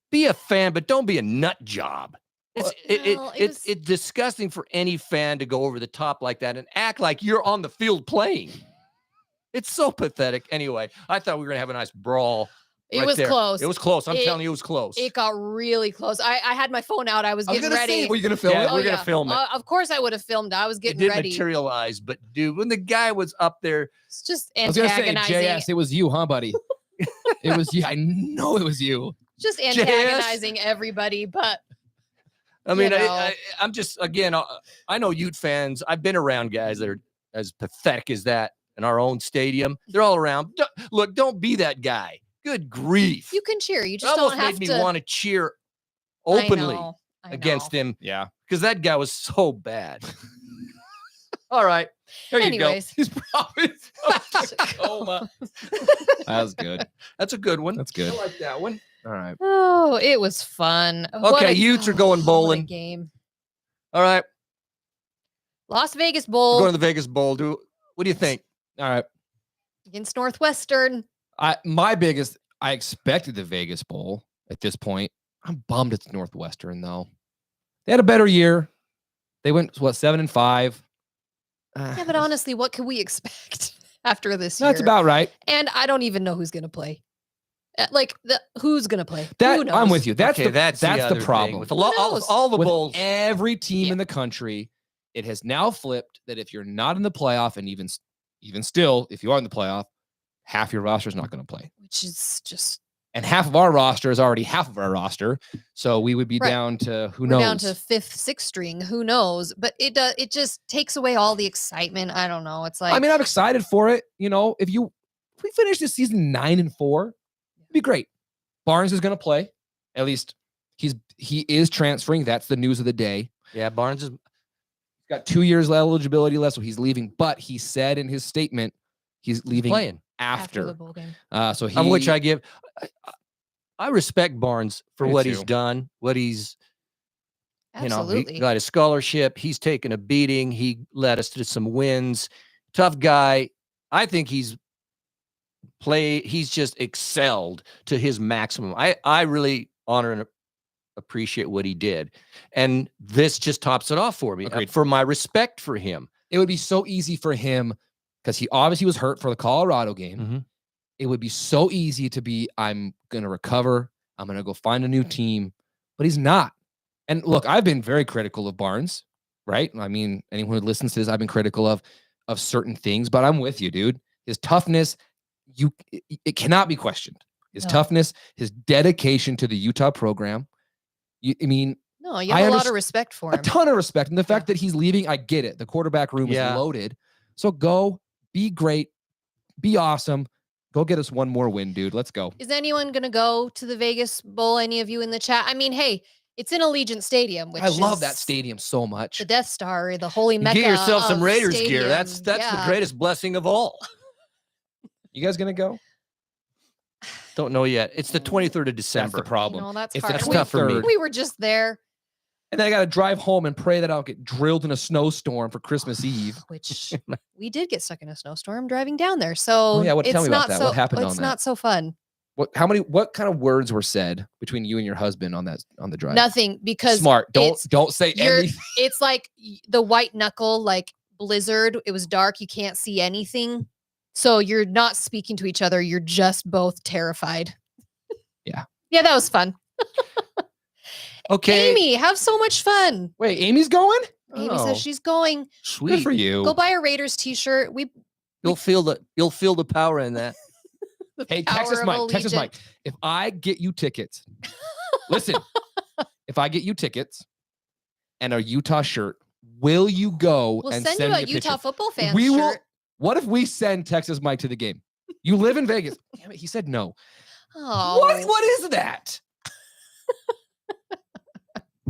Be a fan, but don't be a nut job. It's disgusting for any fan to go over the top like that and act like you're on the field playing. It's so pathetic. Anyway, I thought we were going to have a nice brawl. It was close. It was close. I'm telling you, it was close. It got really close. I had my phone out. I was getting ready. Were you going to film it? We're going to film it. Of course I would have filmed it. I was getting ready. It ready. didn't materialize, but dude, when the guy was up there. It's just antagonizing. I was going to say, JS, it was you, huh, buddy? It was you. I know it was you. Just antagonizing everybody, but I mean, I'm just, again, I know Ute fans. I've been around guys that are as pathetic as that in our own stadium. They're all around. Look, don't be that guy. Good grief. You can cheer. You just don't have to. Almost made me want to cheer openly against him. Yeah. Because that guy was so bad. All right. There you go. He's probably coma. That was good. That's a good one. That's good. I like that one. All right. Oh, it was fun. Okay, Utes are going bowling. Game. All right. Las Vegas Bowl. We're going to the Vegas Bowl. What do you think? All right. Against Northwestern. I expected the Vegas Bowl at this point. I'm bummed it's Northwestern though. They had a better year. They went 7-5. Yeah, but honestly, what could we expect after this year. That's about right. And I don't even know who's going to play. Who's going to play? That Who knows? I'm with you. That's Okay, the other problem. thing. With all the With bowls. every team in the country, it has now flipped that if you're not in the playoff, and even still, if you are in the playoff, half your roster is not going to play. Which is just. And half of our roster is already half of our roster. So we would be down to who knows? Down to 5th, 6th string. Who knows? But it just takes away all the excitement. I don't know. It's like, I mean, I'm excited for it. You know, if we finish this season 9-4, it'd be great. Barnes is going to play. At least he is transferring. That's the news of the day. Yeah, Barnes has got 2 years eligibility left, so he's leaving. But he said in his statement he's leaving playing after the bowl game. So he, of which I respect Barnes for Me what too. he's done, what he's, Absolutely. he got a scholarship. He's taken a beating. He led us to some wins. Tough guy. I think he's just excelled to his maximum. I really honor and appreciate what he did. And this just tops it off for me. Agreed. For my respect for him. It would be so easy for him because he obviously was hurt for the Colorado game. Mm-hmm. It would be so easy to be, I'm going to recover. I'm going to go find a new team, but he's not. And look, I've been very critical of Barnes, right? I mean, anyone who listens to this, I've been critical of certain things, but I'm with you, dude. His toughness, it cannot be questioned. His toughness, his dedication to the Utah program. You have a lot of respect for him. A ton of respect. And the fact that he's leaving, I get it. The quarterback room is loaded. So go, be great, be awesome. Go get us one more win, dude. Let's go. Is anyone going to go to the Vegas Bowl? Any of you in the chat? I mean, hey, it's in Allegiant Stadium, which I love that stadium so much. The Death Star, the holy Mecca. Get yourself some Raiders stadium. gear. That's the greatest blessing of all. You guys going to go? Don't know yet. It's the 23rd of December. That's the problem. You know, that's it's tough for me. We were just there. And then I got to drive home and pray that I don't get drilled in a snowstorm for Christmas Eve. Which we did get stuck in a snowstorm driving down there. So tell me about not that. So, what happened on that? It's not so fun. What kind of words were said between you and your husband on the drive? Nothing, because smart. Don't say anything. It's like the white knuckle, like blizzard. It was dark. You can't see anything. So you're not speaking to each other. You're just both terrified. Yeah. Yeah, that was fun. Okay. Amy, have so much fun. Wait, Amy's going? Amy says she's going. Sweet. Good for you. Go buy a Raiders t-shirt. You'll feel the power in that. Hey, Texas Mike. If I get you tickets, listen, if I get you tickets and a Utah shirt, will you go we'll and send send you me a Utah picture? football fan We shirt. will. What if we send Texas Mike to the game? You live in Vegas. Damn it, he said no. Oh. What is that?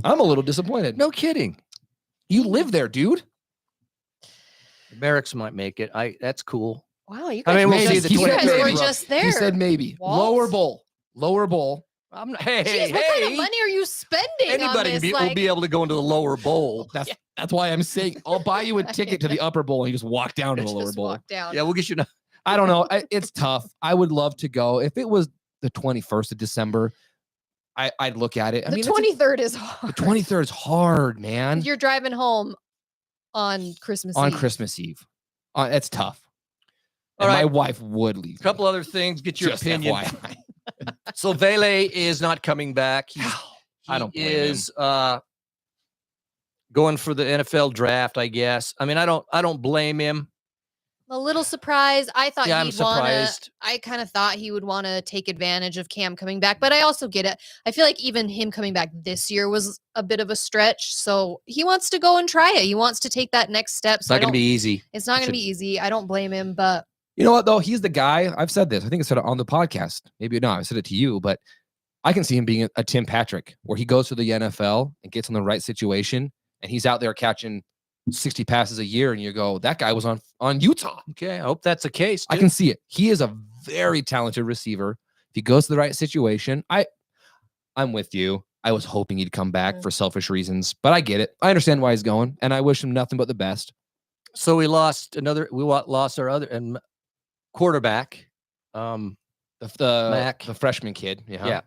I'm a little disappointed. No kidding. You live there, dude. The Barracks might make it. That's cool. Wow, you guys, we'll were just there. He said maybe. Walt? Lower bowl. Jeez, what kind of money are you spending? Anybody on this? will be able to go into the lower bowl. That's why I'm saying I'll buy you a ticket to the upper bowl and you just walk down to the lower bowl. Walk down. Yeah, we'll get you. I don't know. It's tough. I would love to go. If it was the 21st of December, I'd look at it. The 23rd is hard. The 23rd is hard, man. You're driving home on Christmas Eve. On Christmas Eve. It's tough. All and right. my wife would leave. A couple other things. Get your Just opinion. FYI. So Vele is not coming back. I don't blame is going for the NFL draft, I guess. I mean, I don't blame him. A little surprised. I thought I'm he'd surprised. I kind of thought he would want to take advantage of Cam coming back, but I also get it. I feel like even him coming back this year was a bit of a stretch. So he wants to go and try it. He wants to take that next step. It's not going to be easy. It's not going to be easy. I don't blame him, but you know what, though? He's the guy. I've said this. I think I said it on the podcast. Maybe not. I said it to you, but I can see him being a Tim Patrick, where he goes to the NFL and gets in the right situation, and he's out there catching 60 passes a year, and you go, that guy was on Utah. Okay, I hope that's the case. I can see it. He is a very talented receiver. If he goes to the right situation, I'm with you. I was hoping he'd come back for selfish reasons, but I get it. I understand why he's going, and I wish him nothing but the best. So we lost our other quarterback, the freshman kid. Yeah.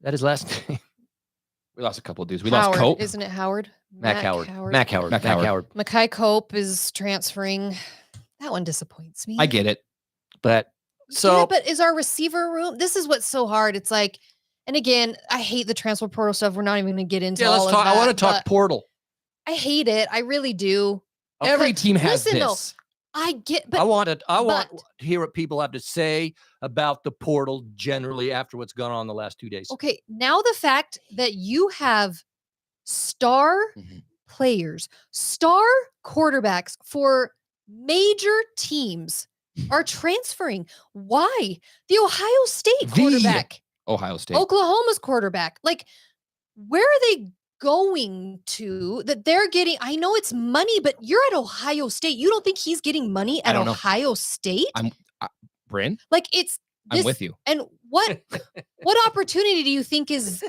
That his last name. We lost a couple of dudes. We Howard, lost Cope. Isn't it Howard? Mac Howard. Mackay Cope is transferring. That one disappoints me. I get it. But yeah, but is our receiver room? This is what's so hard. It's like, and again, I hate the transfer portal stuff. We're not even going to get into all of that. I want to talk portal. I hate it. I really do. Every team has listen, this. Though, I get, but I want to hear what people have to say about the portal generally after what's gone on the last 2 days. Okay, now the fact that you have star players, star quarterbacks for major teams are transferring. Why? The Ohio State quarterback. Ohio State. Oklahoma's quarterback. Like, where are they going to that they're getting? I know it's money, but you're at Ohio State. You don't think he's getting money at Ohio State? Bryn? Like, I'm with you. And what opportunity do you think is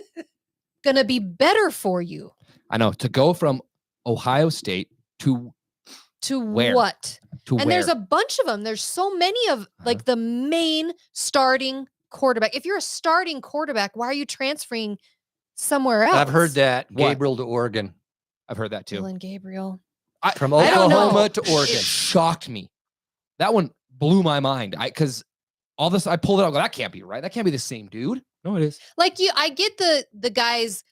going to be better for you? I know. To go from Ohio State to where? What? To and where? There's a bunch of them. There's so many of like the main starting quarterback. If you're a starting quarterback, why are you transferring somewhere else? I've heard that. Gabriel to Oregon. I've heard that too. Dylan Gabriel. From Oklahoma to Oregon. It shocked me. That one blew my mind. Because all this, I pulled it out. That can't be right. That can't be the same dude. No, it is. Like I get the guys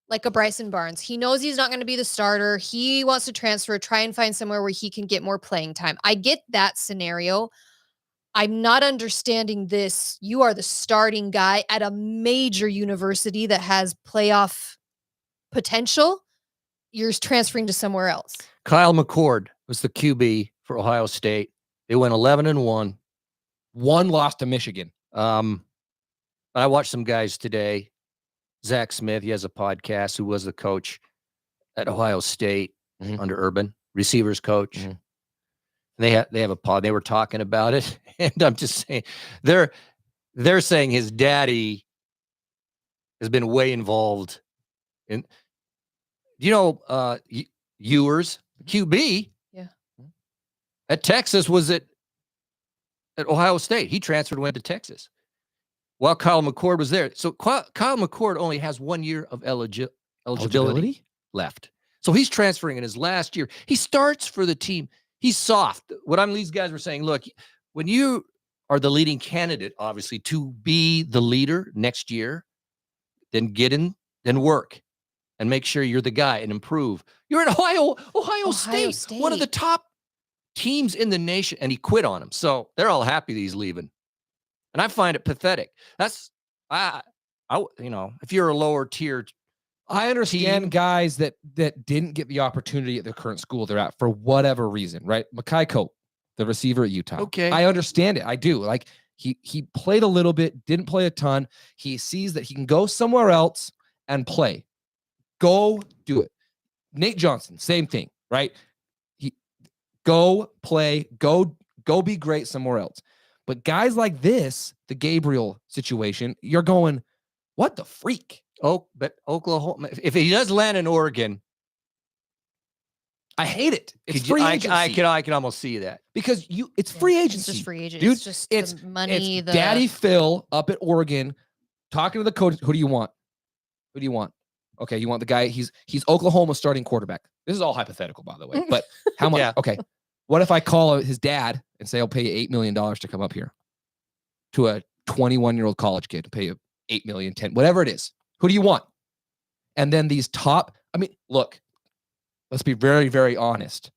like a Bryson Barnes. He knows he's not going to be the starter. He wants to transfer, try and find somewhere where he can get more playing time. I get that scenario. I'm not understanding this. You are the starting guy at a major university that has playoff potential. You're transferring to somewhere else. Kyle McCord was the QB for Ohio State. They went 11-1. One loss to Michigan. I watched some guys today. Zach Smith, he has a podcast, who was the coach at Ohio State under Urban, receivers coach. And they have a pod. They were talking about it, and I'm just saying they're saying his daddy has been way involved in. Ewers, QB, at Texas was at Ohio State. He transferred, went to Texas, while Kyle McCord was there. So Kyle McCord only has 1 year of eligibility left. So he's transferring in his last year. He starts for the team. He's soft. These guys were saying, look, when you are the leading candidate, obviously, to be the leader next year, then get in, then work, and make sure you're the guy and improve. You're at Ohio State, one of the top teams in the nation, and he quit on him. So they're all happy that he's leaving. And I find it pathetic. That's, if you're a lower tier, I understand guys that didn't get the opportunity at the current school they're at for whatever reason, right? Makai Cope, the receiver at Utah. Okay. I understand it. I do. Like, he played a little bit, didn't play a ton. He sees that he can go somewhere else and play. Go do it. Nate Johnson, same thing, right? Go play, go be great somewhere else. But guys like this, the Gabriel situation, you're going, what the freak? But Oklahoma, if he does land in Oregon, I hate it. It's free agency. I can almost see that, because it's free agency. It's just free agency. Dude, it's just the money. It's Daddy Phil up at Oregon talking to the coach. Who do you want? Who do you want? Okay, you want the guy. He's Oklahoma's starting quarterback. This is all hypothetical, by the way. But how much? Okay, what if I call his dad and say I'll pay you $8 million to come up here to a 21-year-old college kid to pay you $8 million, 10, whatever it is. Who do you want? And then these top. I mean, look. Let's be very, very honest.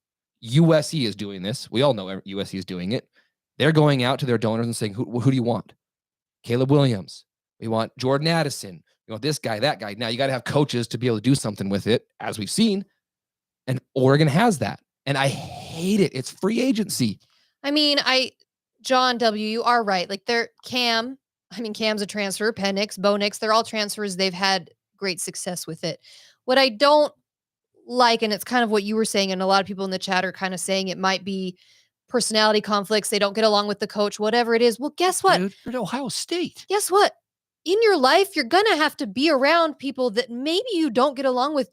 USC is doing this. We all know USC is doing it. They're going out to their donors and saying, who do you want? Caleb Williams. We want Jordan Addison. We want this guy, that guy. Now, you got to have coaches to be able to do something with it, as we've seen. And Oregon has that. And I hate it. It's free agency. I mean, John W., you are right. Like, Cam's a transfer. Penix, Bo Nix, they're all transfers. They've had great success with it. What I don't like, and it's kind of what you were saying, and a lot of people in the chat are kind of saying it might be personality conflicts. They don't get along with the coach, whatever it is. Well, guess what? Dude, you're at Ohio State. Guess what? In your life, you're going to have to be around people that maybe you don't get along with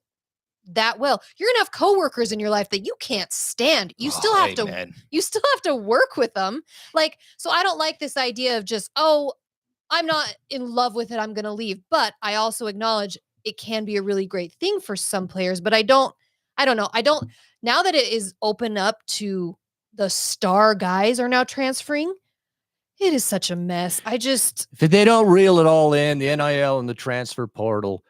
that well. You're going to have coworkers in your life that you can't stand. You still have to work with them. Like, so I don't like this idea of just, I'm not in love with it, I'm going to leave. But I also acknowledge it can be a really great thing for some players, but I don't know. Now that it is open up to the star guys are now transferring. It is such a mess. If they don't reel it all in, the NIL and the transfer portal,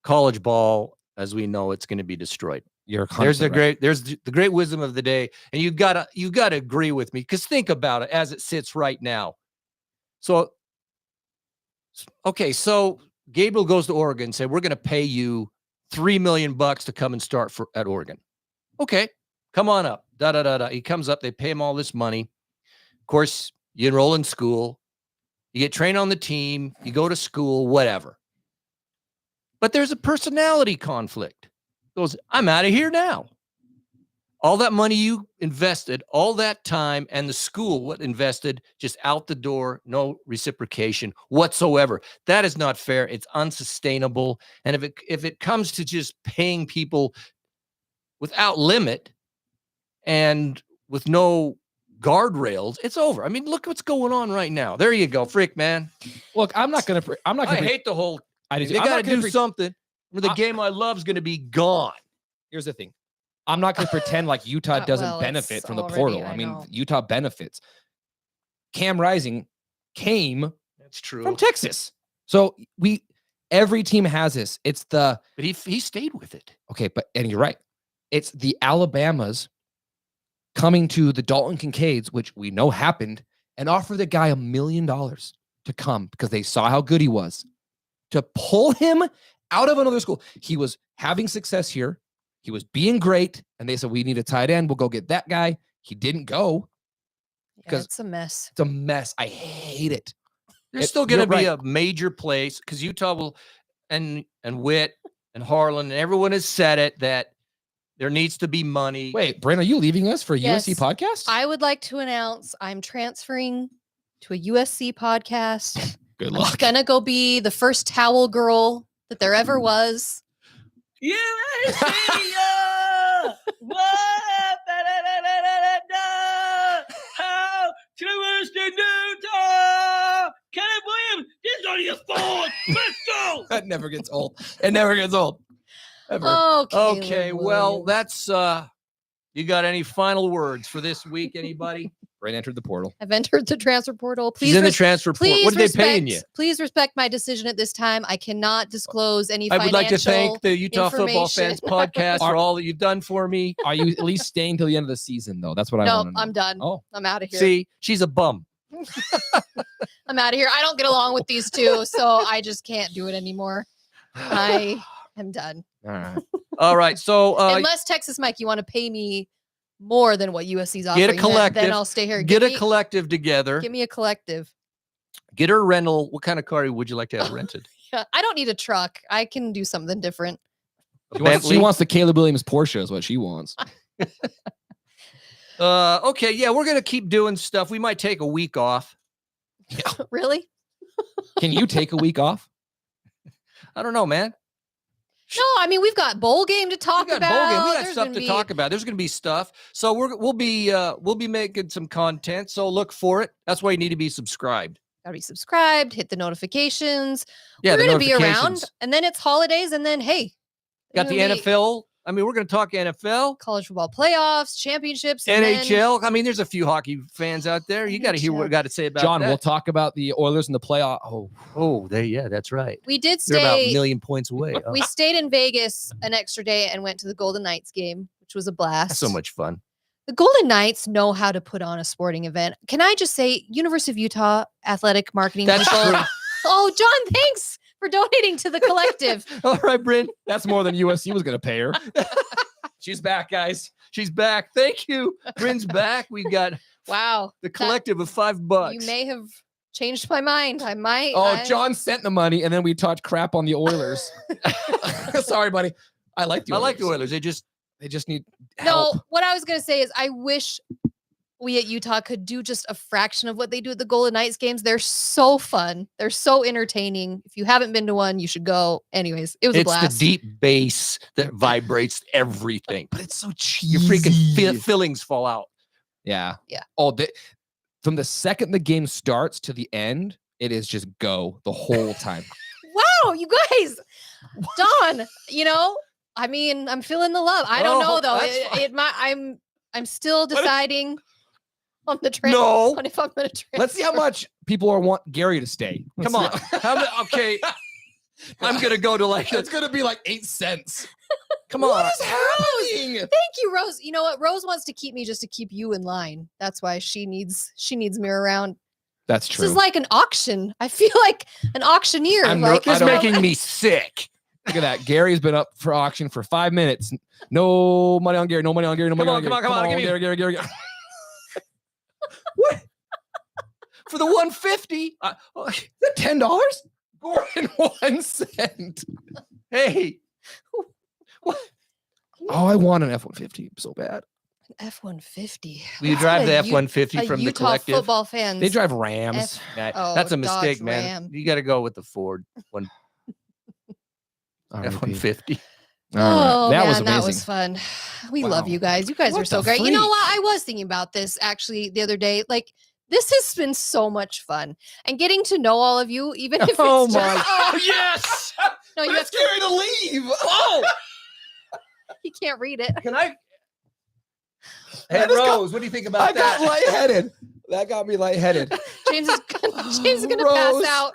college ball, as we know, it's going to be destroyed. There's the great wisdom of the day. And you've got to agree with me, because think about it as it sits right now. So Gabriel goes to Oregon and said, we're going to pay you $3 million to come and start at Oregon. Okay, come on up. He comes up, they pay him all this money. Of course, you enroll in school, you get trained on the team, you go to school, whatever. But there's a personality conflict. He goes, I'm out of here now. All that money you invested, all that time, and the school invested, just out the door, no reciprocation whatsoever. That is not fair. It's unsustainable. And if it comes to just paying people without limit and with no guardrails, it's over. I mean, look what's going on right now. There you go, Frick, man. Look, I hate the whole. They got to do something, or the game I love is going to be gone. Here's the thing. I'm not going to pretend like Utah doesn't benefit from the portal. I mean, Utah benefits. Cam Rising came from Texas. So every team has this. But he stayed with it. Okay, and you're right. It's the Alabamas coming to the Dalton Kincaids, which we know happened, and offer the guy $1 million to come because they saw how good he was, to pull him out of another school. He was having success here. He was being great, and they said, we need a tight end. We'll go get that guy. He didn't go. Because it's a mess. It's a mess. I hate it. There's still going to be a major place, because Utah will, and Witt and Harlan, and everyone has said it, that there needs to be money. Wait, Brent, are you leaving us for a USC podcast? I would like to announce I'm transferring to a USC podcast. Good luck. I'm going to go be the first towel girl that there ever was. USC! How to Western Utah! Caleb Williams, this is only a thought. Let's go! That never gets old. It never gets old. Ever. Okay, well, that's you got any final words for this week, anybody? Brent entered the portal. I've entered the transfer portal. Please, in the transfer portal. What are they paying you? Please respect my decision at this time. I cannot disclose any financial I would like to thank the Utah Football Fans podcast for all that you've done for me. Are you at least staying till the end of the season, though? That's what I want to know. No, I'm done. Oh. I'm out of here. See, she's a bum. I'm out of here. I don't get along with these two, so I just can't do it anymore. I am done. All right. So unless Texas Mike, you want to pay me more than what USC's offering, get a collective. Then I'll stay here. Get a collective together. Give me a collective. Get her a rental. What kind of car would you like to have rented? Yeah, I don't need a truck. I can do something different. She wants the Caleb Williams Porsche is what she wants. Okay, yeah, we're gonna keep doing stuff. We might take a week off. Yeah. Really? Can you take a week off? I don't know, man. No, I mean, we've got bowl game to talk about. We got stuff to talk about. There's going to be stuff. So we'll be making some content. So look for it. That's why you need to be subscribed. Gotta be subscribed. Hit the notifications. Yeah, we're going to be around. And then it's holidays. And then, hey. Got the NFL. I mean, we're going to talk NFL. College football playoffs, championships. NHL. I mean, there's a few hockey fans out there. You got to hear what I got to say about John, that. we'll talk about the Oilers in the playoff. Yeah, that's right. We did stay. They're about $1 million points away. We stayed in Vegas an extra day and went to the Golden Knights game, which was a blast. That's so much fun. The Golden Knights know how to put on a sporting event. Can I just say, University of Utah athletic marketing That's people. true. Oh, John, thanks for donating to the collective. All right, Bryn. That's more than USC was going to pay her. She's back, guys. She's back. Thank you. Bryn's back. We got the collective of $5. You may have changed my mind. I might. John sent the money, and then we talked crap on the Oilers. Sorry, buddy. I like the Oilers. They just need help. No, what I was going to say is I wish we at Utah could do just a fraction of what they do at the Golden Knights games. They're so fun. They're so entertaining. If you haven't been to one, you should go. Anyways, it was a blast. It's the deep bass that vibrates everything. But it's so cheesy. Your freaking fillings fall out. Yeah. Yeah. From the second the game starts to the end, it is just go the whole time. Wow, you guys. Don, I mean, I'm feeling the love. I don't know though. I'm still deciding. on the train. No. If I'm going to Let's see how much people want Gary to stay. Come on. Okay. I'm going to go to like, It's going to be like 8 cents. come on. What is happening? Thank you, Rose. You know what? Rose wants to keep me just to keep you in line. That's why she needs me around. That's true. This is like an auction. I feel like an auctioneer. This is making me sick. Look at that. Gary's been up for auction for 5 minutes. No money on Gary. No money on Gary. No money on Gary. Come on. Give me Gary. What? For the 150? Is that $10? Gordon, 1 cent. Hey. What? Oh, I want an F-150 so bad. An F-150. Will you drive the F-150 from the Utah collective? football fans. They drive Rams. That's a mistake, Dodge man. Ram. You got to go with the Ford F-150. Oh, that man, was amazing. that was fun. We love you guys. You guys What are so the great. You know freak? what? I was thinking about this actually the other day. Like, this has been so much fun. And getting to know all of you, even if it's Oh just, my. oh, Yes. no, you have to, Gary to leave. Oh, you can't read it. can I? Hey, I just got- Rose, what do you think about I got that? lightheaded. That got me lightheaded. James is gonna pass Rose. out.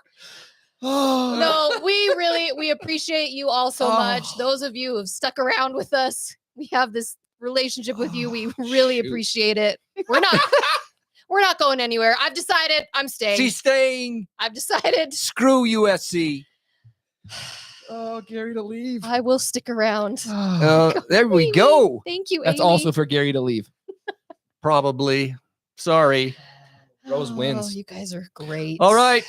No, we appreciate you all so much. Oh. Those of you who have stuck around with us, we have this relationship with you. We really Shoot. appreciate it. We're not going anywhere. I've decided I'm staying. She's staying. I've decided Screw USC. Oh, Gary to leave. I will stick around. There we Amy. go. Thank you, That's Amy. also for Gary to leave. Probably. Sorry. Rose wins. Oh, you guys are great. All right.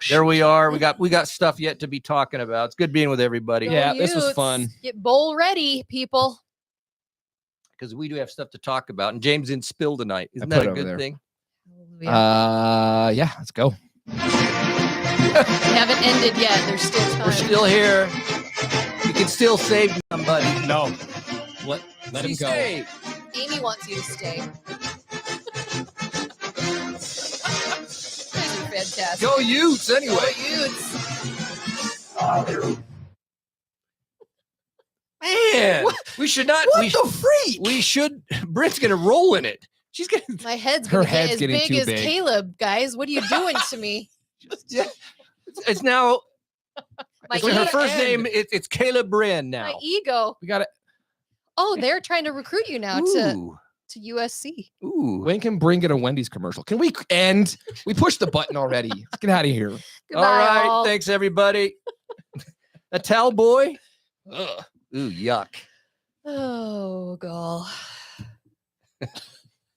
There we are. We got stuff yet to be talking about. It's good being with everybody. Go Yeah, this was Utes. fun. Get bowl ready, people. Because we do have stuff to talk about. And James didn't spill tonight. Isn't put that it a over good there. thing? Hallelujah. Yeah, let's go. We haven't ended yet. There's still time. We're still here. You can still save somebody. No. Let him She's go. saved. Amy wants you to stay. You guys are fantastic. Go Utes anyway. Go Utes. Man, we should not. What the freak? We should. Brent's gonna roll in it. She's gonna. My head's Her gonna get head's as getting big too as big. Caleb, guys. What are you doing to me? Yeah. It's now. My It's her ego. first name. It's Caleb Brand now. My ego. We got it. Oh, they're trying to recruit you now to USC. Ooh. When can bring it a Wendy's commercial? Can we end? We pushed the button already. Let's get out of here. Goodbye, All right. all. Thanks, everybody. A towel boy. Ugh. Ooh, yuck. Oh, God.